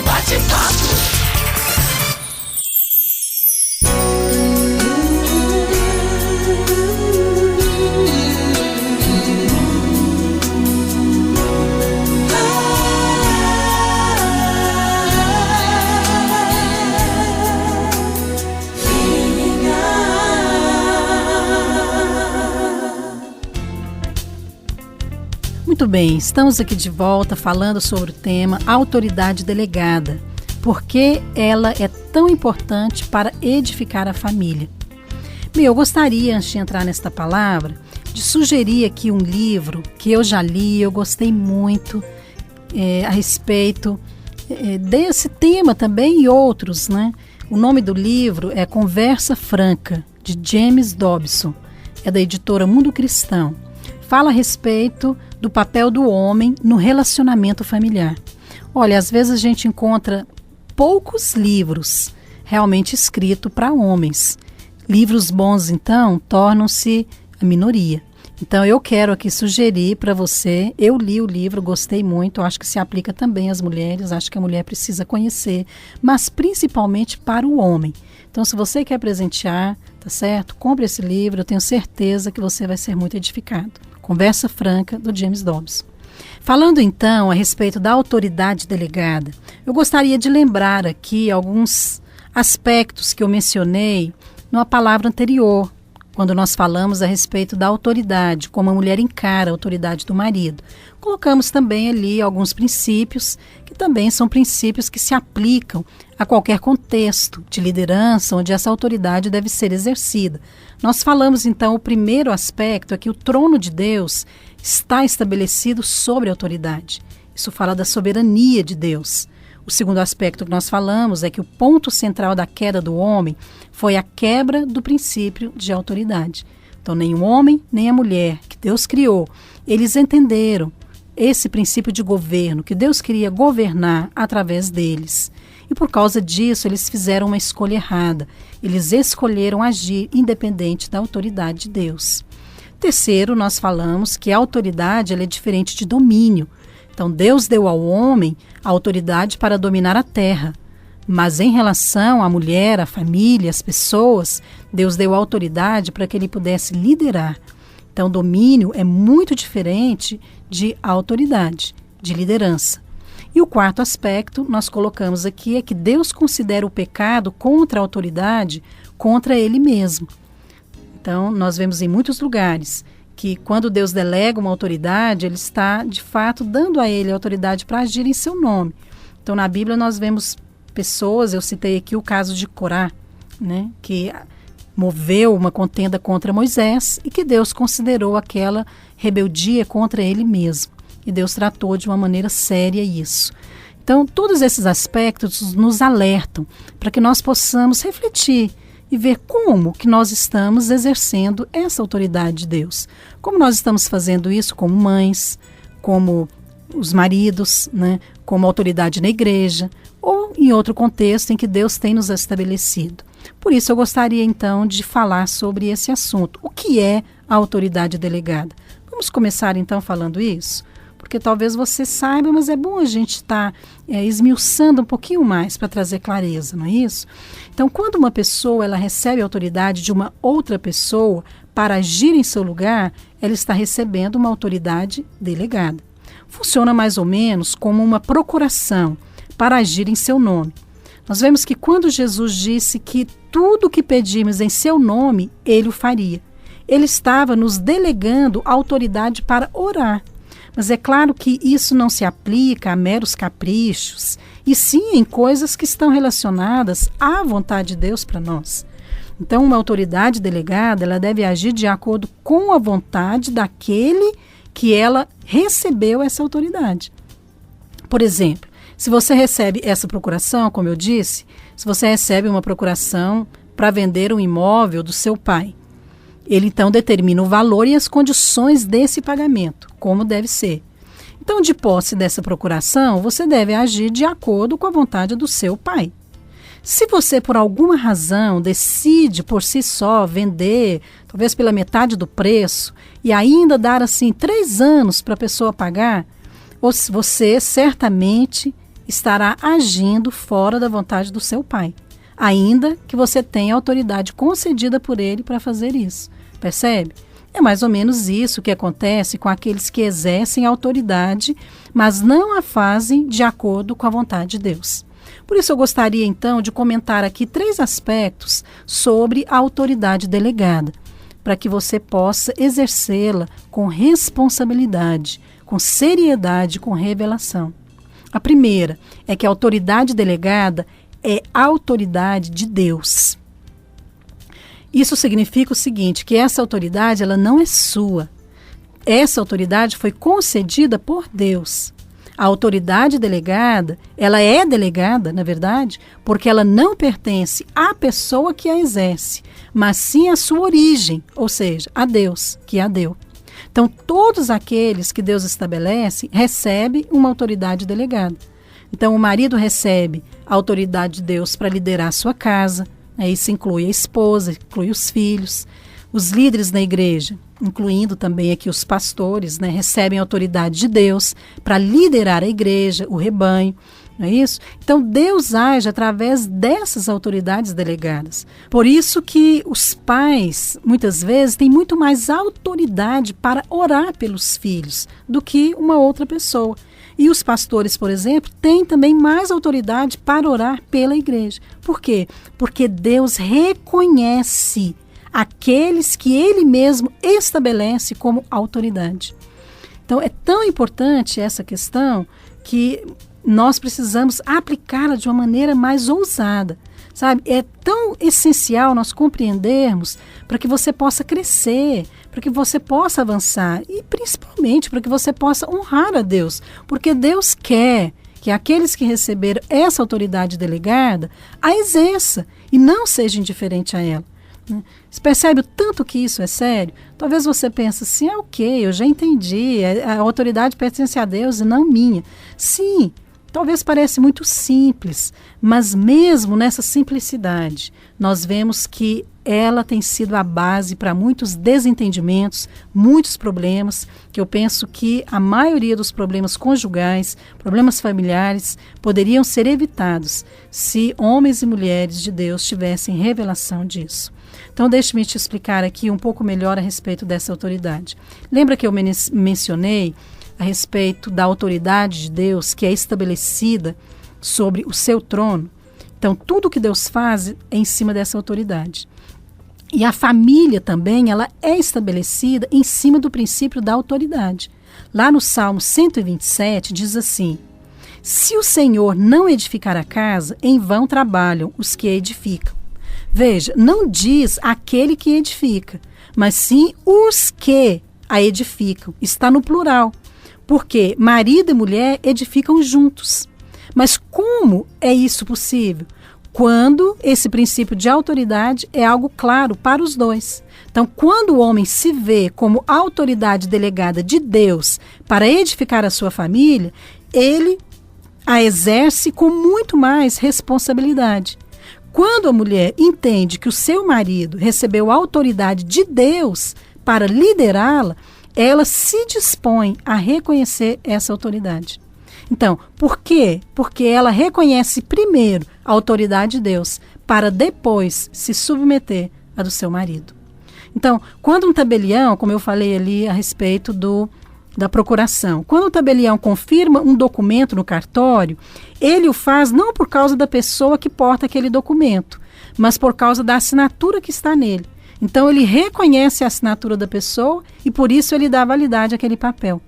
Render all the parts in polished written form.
bate-papo. Muito bem, estamos aqui de volta falando sobre o tema autoridade delegada. Por que ela é tão importante para edificar a família? Bem, eu gostaria, antes de entrar nesta palavra, de sugerir aqui um livro que eu já li, eu gostei muito a respeito desse tema também e outros, né? O nome do livro é Conversa Franca, de James Dobson, é da editora Mundo Cristão. Fala a respeito do papel do homem no relacionamento familiar. Olha, às vezes a gente encontra poucos livros realmente escritos para homens. Livros bons, então, tornam-se a minoria. Então, eu quero aqui sugerir para você, eu li o livro, gostei muito, acho que se aplica também às mulheres, acho que a mulher precisa conhecer, mas principalmente para o homem. Então, se você quer presentear, tá certo? Compre esse livro, eu tenho certeza que você vai ser muito edificado. Conversa Franca, do James Dobson. Falando então a respeito da autoridade delegada, eu gostaria de lembrar aqui alguns aspectos que eu mencionei numa palavra anterior, quando nós falamos a respeito da autoridade, como a mulher encara a autoridade do marido. Colocamos também ali alguns princípios, que também são princípios que se aplicam a qualquer contexto de liderança onde essa autoridade deve ser exercida. Nós falamos então o primeiro aspecto é que o trono de Deus está estabelecido sobre a autoridade. Isso fala da soberania de Deus. O segundo aspecto que nós falamos é que o ponto central da queda do homem foi a quebra do princípio de autoridade. Então, nem o homem, nem a mulher que Deus criou, eles entenderam esse princípio de governo, que Deus queria governar através deles. E por causa disso, eles fizeram uma escolha errada. Eles escolheram agir independente da autoridade de Deus. Terceiro, nós falamos que a autoridade ela é diferente de domínio. Então, Deus deu ao homem a autoridade para dominar a terra. Mas em relação à mulher, à família, às pessoas, Deus deu a autoridade para que ele pudesse liderar. Então, domínio é muito diferente de autoridade, de liderança. E o quarto aspecto, nós colocamos aqui, é que Deus considera o pecado contra a autoridade, contra ele mesmo. Então, nós vemos em muitos lugares que quando Deus delega uma autoridade, ele está, de fato, dando a ele a autoridade para agir em seu nome. Então, na Bíblia, nós vemos pessoas, eu citei aqui o caso de Corá, né, que moveu uma contenda contra Moisés e que Deus considerou aquela rebeldia contra ele mesmo. E Deus tratou de uma maneira séria isso. Então, todos esses aspectos nos alertam para que nós possamos refletir e ver como que nós estamos exercendo essa autoridade de Deus. Como nós estamos fazendo isso como mães, como os maridos, né, como autoridade na igreja ou em outro contexto em que Deus tem nos estabelecido. Por isso eu gostaria então de falar sobre esse assunto. O que é a autoridade delegada? Vamos começar então falando isso? Porque talvez você saiba, mas é bom a gente estar esmiuçando um pouquinho mais para trazer clareza, não é isso? Então, quando uma pessoa ela recebe a autoridade de uma outra pessoa para agir em seu lugar, ela está recebendo uma autoridade delegada. Funciona mais ou menos como uma procuração para agir em seu nome. Nós vemos que quando Jesus disse que tudo o que pedimos em seu nome, ele o faria. Ele estava nos delegando autoridade para orar. Mas é claro que isso não se aplica a meros caprichos, e sim em coisas que estão relacionadas à vontade de Deus para nós. Então, uma autoridade delegada, ela deve agir de acordo com a vontade daquele que ela recebeu essa autoridade. Por exemplo, se você recebe essa procuração, como eu disse, se você recebe uma procuração para vender um imóvel do seu pai, ele então determina o valor e as condições desse pagamento, como deve ser. Então, de posse dessa procuração, você deve agir de acordo com a vontade do seu pai. Se você, por alguma razão, decide por si só vender, talvez pela metade do preço, e ainda dar assim 3 anos para a pessoa pagar, você certamente estará agindo fora da vontade do seu pai, ainda que você tenha autoridade concedida por ele para fazer isso. Percebe? É mais ou menos isso que acontece com aqueles que exercem autoridade, mas não a fazem de acordo com a vontade de Deus. Por isso eu gostaria então de comentar aqui 3 aspectos sobre a autoridade delegada, para que você possa exercê-la com responsabilidade, com seriedade, com revelação. A primeira é que a autoridade delegada é a autoridade de Deus. Isso significa o seguinte, que essa autoridade ela não é sua. Essa autoridade foi concedida por Deus. A autoridade delegada, ela é delegada, na verdade, porque ela não pertence à pessoa que a exerce, mas sim à sua origem, ou seja, a Deus, que a deu. Então, todos aqueles que Deus estabelece recebem uma autoridade delegada. Então, o marido recebe a autoridade de Deus para liderar a sua casa, isso inclui a esposa, inclui os filhos. Os líderes na igreja, incluindo também aqui os pastores, recebem a autoridade de Deus para liderar a igreja, o rebanho, não é isso? Então, Deus age através dessas autoridades delegadas. Por isso que os pais, muitas vezes, têm muito mais autoridade para orar pelos filhos do que uma outra pessoa. E os pastores, por exemplo, têm também mais autoridade para orar pela igreja. Por quê? Porque Deus reconhece aqueles que Ele mesmo estabelece como autoridade. Então, é tão importante essa questão que nós precisamos aplicá-la de uma maneira mais ousada. Sabe? É tão essencial nós compreendermos para que você possa crescer, para que você possa avançar e principalmente para que você possa honrar a Deus, porque Deus quer que aqueles que receberam essa autoridade delegada a exerça e não seja indiferente a ela. Você percebe o tanto que isso é sério? Talvez você pense assim, ok, eu já entendi, a autoridade pertence a Deus e não minha. Sim, talvez pareça muito simples, mas mesmo nessa simplicidade, nós vemos que ela tem sido a base para muitos desentendimentos, muitos problemas, que eu penso que a maioria dos problemas conjugais, problemas familiares, poderiam ser evitados se homens e mulheres de Deus tivessem revelação disso. Então, deixe-me te explicar aqui um pouco melhor a respeito dessa autoridade. Lembra que eu mencionei a respeito da autoridade de Deus que é estabelecida sobre o seu trono? Então, tudo que Deus faz é em cima dessa autoridade. E a família também, ela é estabelecida em cima do princípio da autoridade. Lá no Salmo 127 diz assim: se o Senhor não edificar a casa, em vão trabalham os que a edificam. Veja, não diz aquele que edifica, mas sim os que a edificam. Está no plural, porque marido e mulher edificam juntos. Mas como é isso possível? Quando esse princípio de autoridade é algo claro para os dois. Então, quando o homem se vê como autoridade delegada de Deus para edificar a sua família, ele a exerce com muito mais responsabilidade. Quando a mulher entende que o seu marido recebeu a autoridade de Deus para liderá-la, ela se dispõe a reconhecer essa autoridade. Então, por quê? Porque ela reconhece primeiro a autoridade de Deus, para depois se submeter à do seu marido. Então, quando um tabelião, como eu falei ali a respeito da procuração, quando o tabelião confirma um documento no cartório, ele o faz não por causa da pessoa que porta aquele documento, mas por causa da assinatura que está nele. Então, ele reconhece a assinatura da pessoa e por isso ele dá validade àquele papel.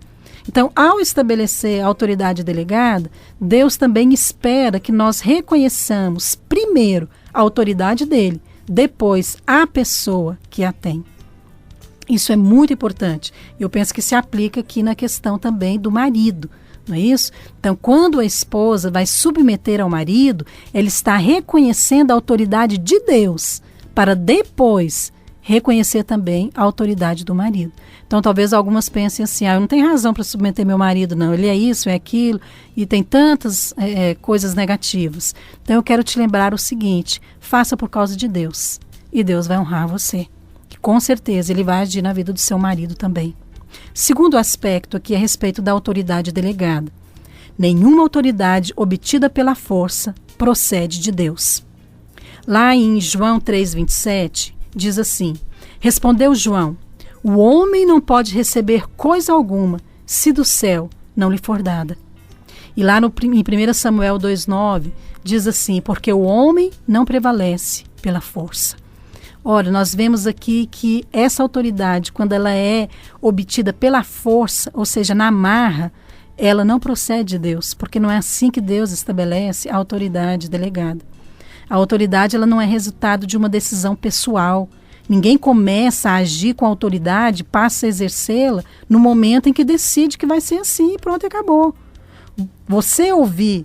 Então, ao estabelecer a autoridade delegada, Deus também espera que nós reconheçamos primeiro a autoridade dele, depois a pessoa que a tem. Isso é muito importante. Eu penso que se aplica aqui na questão também do marido, não é isso? Então, quando a esposa vai submeter ao marido, ela está reconhecendo a autoridade de Deus, para depois reconhecer também a autoridade do marido. Então, talvez algumas pensem assim, eu não tenho razão para submeter meu marido, não. Ele é isso, é aquilo, e tem tantas coisas negativas. Então, eu quero te lembrar o seguinte, faça por causa de Deus, e Deus vai honrar você. Com certeza, ele vai agir na vida do seu marido também. Segundo aspecto aqui a respeito da autoridade delegada. Nenhuma autoridade obtida pela força procede de Deus. Lá em João 3,27, diz assim: respondeu João: o homem não pode receber coisa alguma se do céu não lhe for dada. E lá em 1 Samuel 2,9, diz assim: porque o homem não prevalece pela força. Ora, nós vemos aqui que essa autoridade, quando ela é obtida pela força, ou seja, na marra, ela não procede de Deus, porque não é assim que Deus estabelece a autoridade delegada. A autoridade, ela não é resultado de uma decisão pessoal. Ninguém começa a agir com a autoridade, passa a exercê-la no momento em que decide que vai ser assim e pronto, acabou. Você ouvir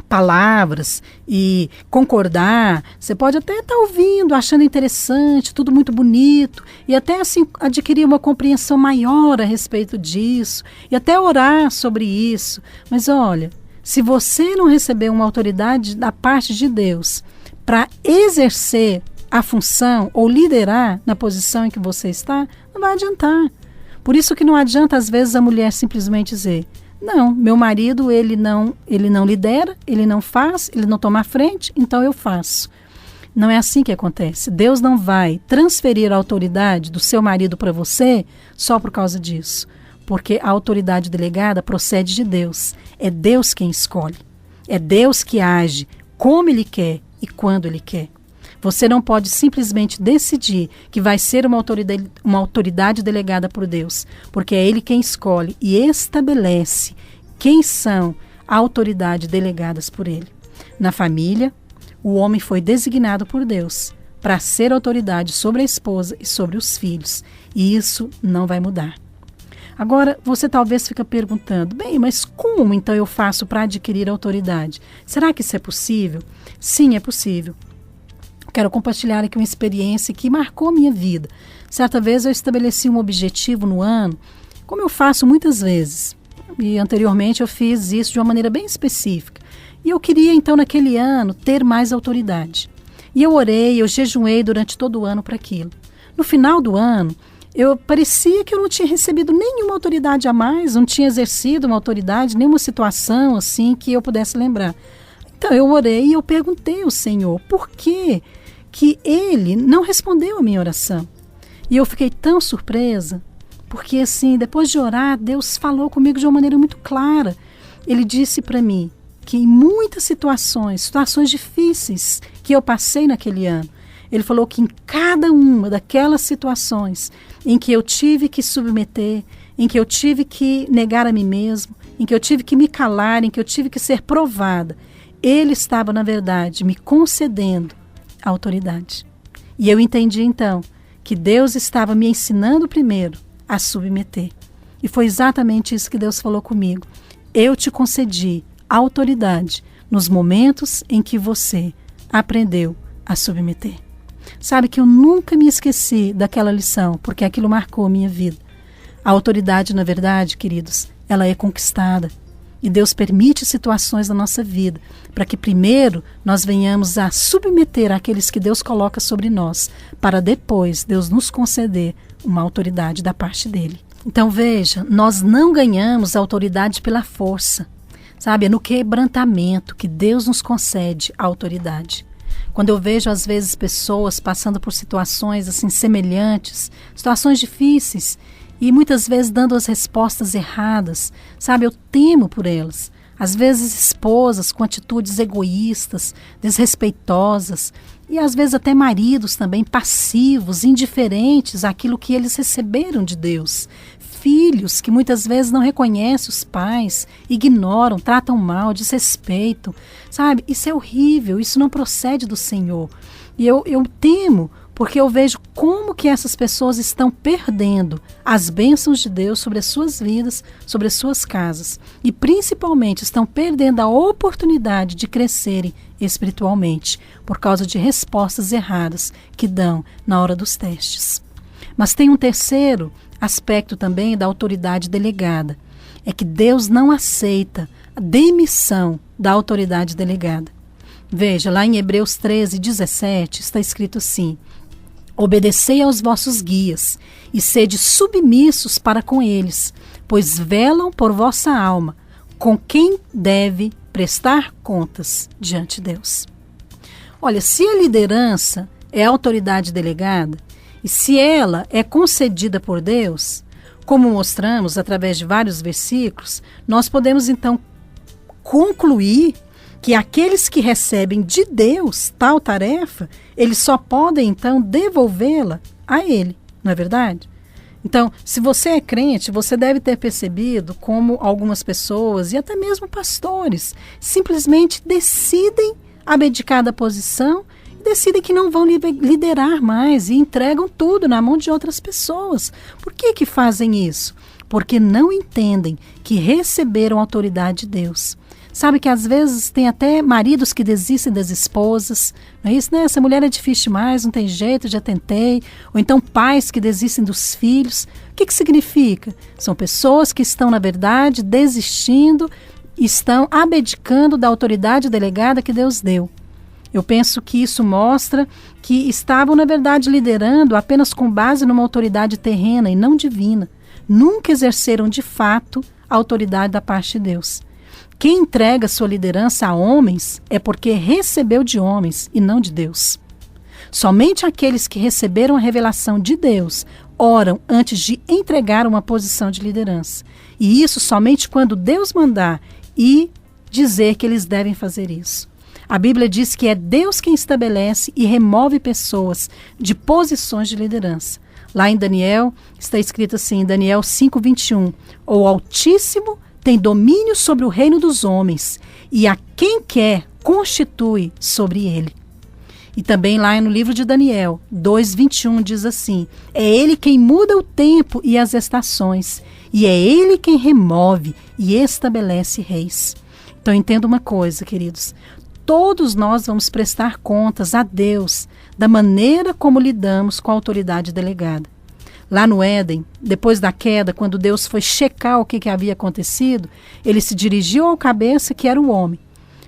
palavras e concordar, você pode até estar ouvindo, achando interessante, tudo muito bonito, e até assim adquirir uma compreensão maior a respeito disso, e até orar sobre isso. Mas olha, se você não receber uma autoridade da parte de Deus para exercer a função ou liderar na posição em que você está, não vai adiantar. Por isso que não adianta às vezes a mulher simplesmente dizer: não, meu marido ele não lidera, ele não faz, ele não toma a frente, então eu faço. Não é assim que acontece. Deus não vai transferir a autoridade do seu marido para você só por causa disso. Porque a autoridade delegada procede de Deus. É Deus quem escolhe. É Deus que age como Ele quer e quando Ele quer. Você não pode simplesmente decidir que vai ser uma autoridade delegada por Deus, porque é Ele quem escolhe e estabelece quem são autoridades delegadas por Ele. Na família, o homem foi designado por Deus para ser autoridade sobre a esposa e sobre os filhos, e isso não vai mudar. Agora, você talvez fica perguntando: bem, mas como então eu faço para adquirir autoridade? Será que isso é possível? Sim, é possível. Quero compartilhar aqui uma experiência que marcou minha vida. Certa vez eu estabeleci um objetivo no ano, como eu faço muitas vezes. E anteriormente eu fiz isso de uma maneira bem específica. E eu queria então naquele ano ter mais autoridade. E eu orei, eu jejuei durante todo o ano para aquilo. No final do ano, parecia que eu não tinha recebido nenhuma autoridade a mais, não tinha exercido uma autoridade, nenhuma situação assim que eu pudesse lembrar. Então eu orei e eu perguntei ao Senhor por que Ele não respondeu a minha oração. E eu fiquei tão surpresa, porque assim, depois de orar, Deus falou comigo de uma maneira muito clara. Ele disse para mim que em muitas situações difíceis que eu passei naquele ano, Ele falou que em cada uma daquelas situações em que eu tive que submeter, em que eu tive que negar a mim mesmo, em que eu tive que me calar, em que eu tive que ser provada, Ele estava, na verdade, me concedendo a autoridade. E eu entendi, então, que Deus estava me ensinando primeiro a submeter. E foi exatamente isso que Deus falou comigo. Eu te concedi a autoridade nos momentos em que você aprendeu a submeter. Sabe que eu nunca me esqueci daquela lição, porque aquilo marcou a minha vida. A autoridade, na verdade, queridos, ela é conquistada. E Deus permite situações na nossa vida para que primeiro nós venhamos a submeter àqueles que Deus coloca sobre nós, para depois Deus nos conceder uma autoridade da parte dele. Então veja, nós não ganhamos a autoridade pela força, sabe? É no quebrantamento que Deus nos concede a autoridade. Quando eu vejo às vezes pessoas passando por situações assim semelhantes, situações difíceis, e muitas vezes dando as respostas erradas, sabe? Eu temo por elas. Às vezes esposas com atitudes egoístas, desrespeitosas, e às vezes até maridos também passivos, indiferentes àquilo que eles receberam de Deus. Filhos que muitas vezes não reconhecem os pais, ignoram, tratam mal, desrespeitam, sabe? Isso é horrível, isso não procede do Senhor. E eu temo, porque eu vejo como que essas pessoas estão perdendo as bênçãos de Deus sobre as suas vidas, sobre as suas casas. E principalmente estão perdendo a oportunidade de crescerem espiritualmente, por causa de respostas erradas que dão na hora dos testes. Mas tem um terceiro aspecto também da autoridade delegada. É que Deus não aceita a demissão da autoridade delegada. Veja, lá em Hebreus 13:17 está escrito assim: obedecei aos vossos guias e sede submissos para com eles, pois velam por vossa alma, com quem deve prestar contas diante de Deus. Olha, se a liderança é a autoridade delegada, e se ela é concedida por Deus, como mostramos através de vários versículos, nós podemos então concluir que aqueles que recebem de Deus tal tarefa, eles só podem então devolvê-la a Ele, não é verdade? Então, se você é crente, você deve ter percebido como algumas pessoas, e até mesmo pastores, simplesmente decidem abdicar da posição e decidem que não vão liderar mais e entregam tudo na mão de outras pessoas. Por que fazem isso? Porque não entendem que receberam a autoridade de Deus. Sabe que às vezes tem até maridos que desistem das esposas, não é isso, né? Essa mulher é difícil demais, não tem jeito, já tentei. Ou então pais que desistem dos filhos. O que significa? São pessoas que estão, na verdade, desistindo, estão abdicando da autoridade delegada que Deus deu. Eu penso que isso mostra que estavam, na verdade, liderando apenas com base numa autoridade terrena e não divina. Nunca exerceram, de fato, a autoridade da parte de Deus. Quem entrega sua liderança a homens é porque recebeu de homens e não de Deus. Somente aqueles que receberam a revelação de Deus oram antes de entregar uma posição de liderança. E isso somente quando Deus mandar e dizer que eles devem fazer isso. A Bíblia diz que é Deus quem estabelece e remove pessoas de posições de liderança. Lá em Daniel está escrito assim, Daniel 5:21, o Altíssimo tem domínio sobre o reino dos homens, e a quem quer constitui sobre ele. E também lá no livro de Daniel 2:21 diz assim, é ele quem muda o tempo e as estações, e é ele quem remove e estabelece reis. Então entenda uma coisa, queridos, todos nós vamos prestar contas a Deus da maneira como lidamos com a autoridade delegada. Lá no Éden, depois da queda, quando Deus foi checar o que havia acontecido, ele se dirigiu ao cabeça, que era o homem.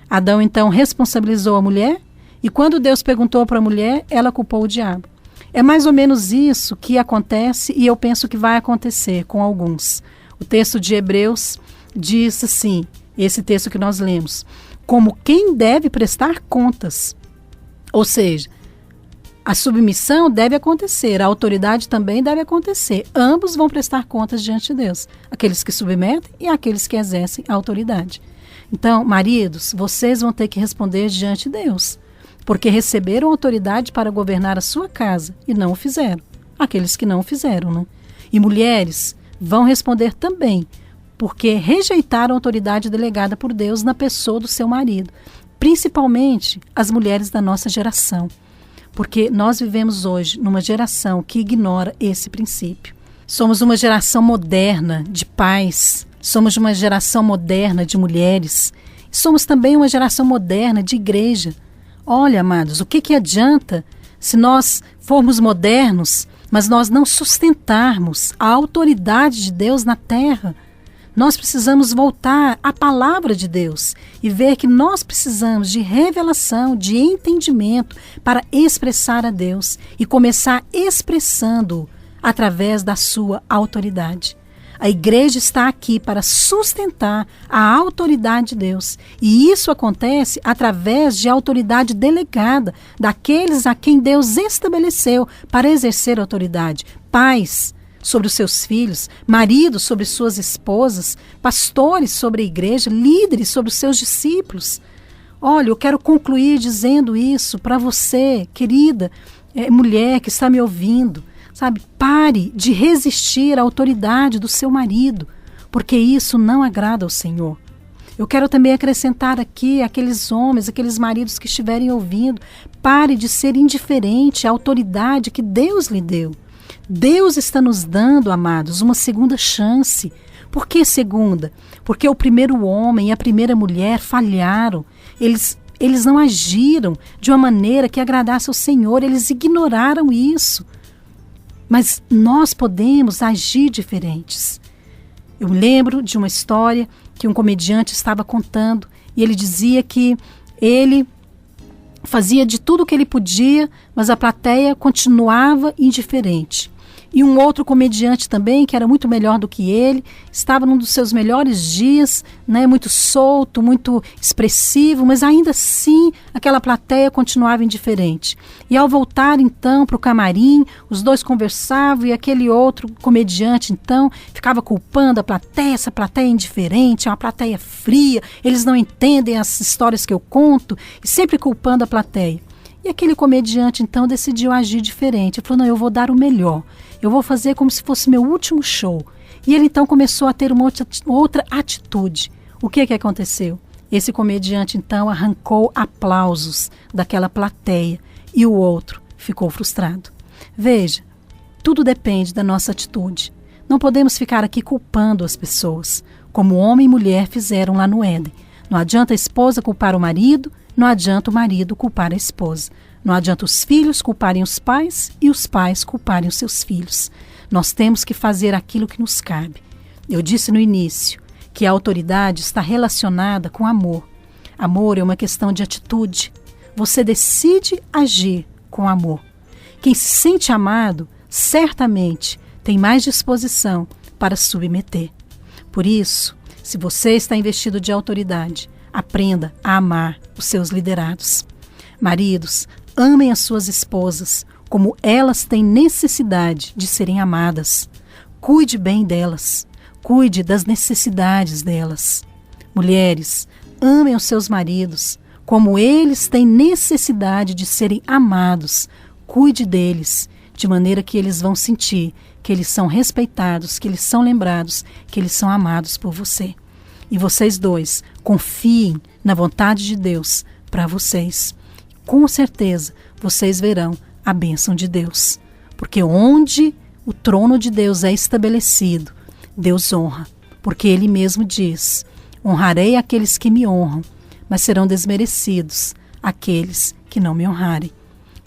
Adão, então, responsabilizou a mulher, e quando Deus perguntou para a mulher, ela culpou o diabo. É mais ou menos isso que acontece, e eu penso que vai acontecer com alguns. O texto de Hebreus diz assim, esse texto que nós lemos, como quem deve prestar contas. Ou seja, a submissão deve acontecer, a autoridade também deve acontecer. Ambos vão prestar contas diante de Deus. Aqueles que submetem e aqueles que exercem a autoridade. Então, maridos, vocês vão ter que responder diante de Deus. Porque receberam autoridade para governar a sua casa e não o fizeram. Aqueles que não o fizeram, né? E mulheres vão responder também, porque rejeitaram a autoridade delegada por Deus na pessoa do seu marido. Principalmente as mulheres da nossa geração. Porque nós vivemos hoje numa geração que ignora esse princípio. Somos uma geração moderna de pais, somos uma geração moderna de mulheres, somos também uma geração moderna de igreja. Olha, amados, o que adianta se nós formos modernos, mas nós não sustentarmos a autoridade de Deus na terra? Nós precisamos voltar à palavra de Deus e ver que nós precisamos de revelação, de entendimento para expressar a Deus e começar expressando-o através da sua autoridade. A igreja está aqui para sustentar a autoridade de Deus e isso acontece através de autoridade delegada daqueles a quem Deus estabeleceu para exercer a autoridade. Pais sobre os seus filhos, maridos sobre suas esposas, pastores sobre a igreja, líderes sobre os seus discípulos. Olha, eu quero concluir dizendo isso para você, querida mulher que está me ouvindo. Sabe, pare de resistir à autoridade do seu marido, porque isso não agrada ao Senhor. Eu quero também acrescentar aqui aqueles homens, aqueles maridos que estiverem ouvindo, pare de ser indiferente à autoridade que Deus lhe deu. Deus está nos dando, amados, uma segunda chance. Por que segunda? Porque o primeiro homem e a primeira mulher falharam. Eles não agiram de uma maneira que agradasse ao Senhor, eles ignoraram isso. Mas nós podemos agir diferentes. Eu me lembro de uma história que um comediante estava contando e ele dizia que ele fazia de tudo o que ele podia, mas a plateia continuava indiferente. E um outro comediante também, que era muito melhor do que ele, estava num dos seus melhores dias, né, muito solto, muito expressivo, mas ainda assim aquela plateia continuava indiferente. E ao voltar então para o camarim, os dois conversavam e aquele outro comediante então ficava culpando a plateia, essa plateia é indiferente, é uma plateia fria, eles não entendem as histórias que eu conto, e sempre culpando a plateia. E aquele comediante então decidiu agir diferente, ele falou, não, eu vou dar o melhor. Eu vou fazer como se fosse meu último show. E ele então começou a ter uma outra atitude. O que aconteceu? Esse comediante então arrancou aplausos daquela plateia e o outro ficou frustrado. Veja, tudo depende da nossa atitude. Não podemos ficar aqui culpando as pessoas, como homem e mulher fizeram lá no Éden. Não adianta a esposa culpar o marido, não adianta o marido culpar a esposa. Não adianta os filhos culparem os pais e os pais culparem os seus filhos. Nós temos que fazer aquilo que nos cabe. Eu disse no início que a autoridade está relacionada com amor. Amor é uma questão de atitude. Você decide agir com amor. Quem se sente amado, certamente tem mais disposição para submeter. Por isso, se você está investido de autoridade, aprenda a amar os seus liderados. Maridos, amem as suas esposas como elas têm necessidade de serem amadas. Cuide bem delas. Cuide das necessidades delas. Mulheres, amem os seus maridos como eles têm necessidade de serem amados. Cuide deles, de maneira que eles vão sentir que eles são respeitados, que eles são lembrados, que eles são amados por você. E vocês dois, confiem na vontade de Deus para vocês. Com certeza, vocês verão a bênção de Deus. Porque onde o trono de Deus é estabelecido, Deus honra. Porque Ele mesmo diz, honrarei aqueles que me honram, mas serão desmerecidos aqueles que não me honrarem.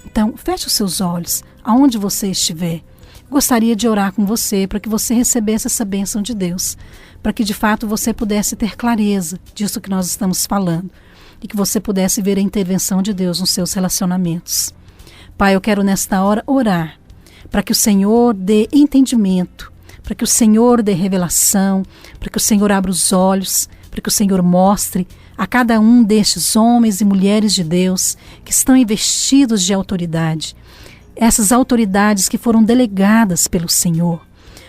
Então, feche os seus olhos, aonde você estiver. Gostaria de orar com você para que você recebesse essa bênção de Deus, para que de fato você pudesse ter clareza disso que nós estamos falando e que você pudesse ver a intervenção de Deus nos seus relacionamentos. Pai, eu quero nesta hora orar para que o Senhor dê entendimento, para que o Senhor dê revelação, para que o Senhor abra os olhos, para que o Senhor mostre a cada um destes homens e mulheres de Deus que estão investidos de autoridade, essas autoridades que foram delegadas pelo Senhor.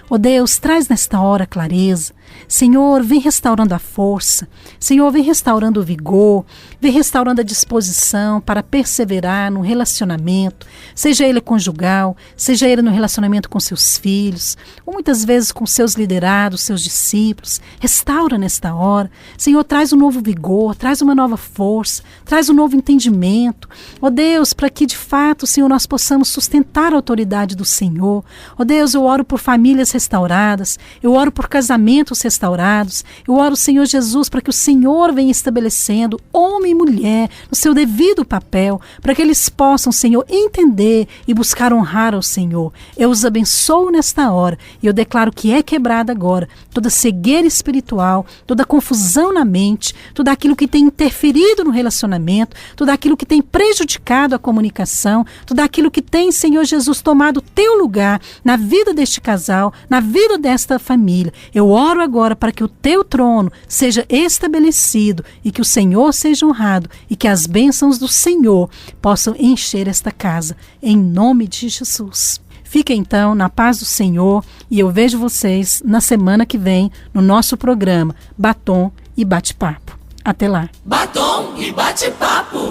Ó Deus, traz nesta hora clareza. Senhor, vem restaurando a força. Senhor, vem restaurando o vigor. Vem restaurando a disposição para perseverar no relacionamento, seja ele conjugal, seja ele no relacionamento com seus filhos, ou muitas vezes com seus liderados, seus discípulos. Restaura nesta hora. Senhor, traz um novo vigor, traz uma nova força, traz um novo entendimento. Ó Deus, para que de fato, Senhor, nós possamos sustentar a autoridade do Senhor. Ó Deus, eu oro por famílias restauradas, eu oro por casamentos restaurados, eu oro, Senhor Jesus, para que o Senhor venha estabelecendo homem e mulher no seu devido papel, para que eles possam, Senhor, entender e buscar honrar ao Senhor. Eu os abençoo nesta hora e eu declaro que é quebrada agora toda cegueira espiritual, toda confusão na mente, tudo aquilo que tem interferido no relacionamento, tudo aquilo que tem prejudicado a comunicação, tudo aquilo que tem, Senhor Jesus, tomado o teu lugar na vida deste casal, na vida desta família. Eu oro agora para que o teu trono seja estabelecido e que o Senhor seja honrado e que as bênçãos do Senhor possam encher esta casa, em nome de Jesus. Fiquem então na paz do Senhor e eu vejo vocês na semana que vem no nosso programa Batom e Bate-Papo. Até lá. Batom e Bate-Papo.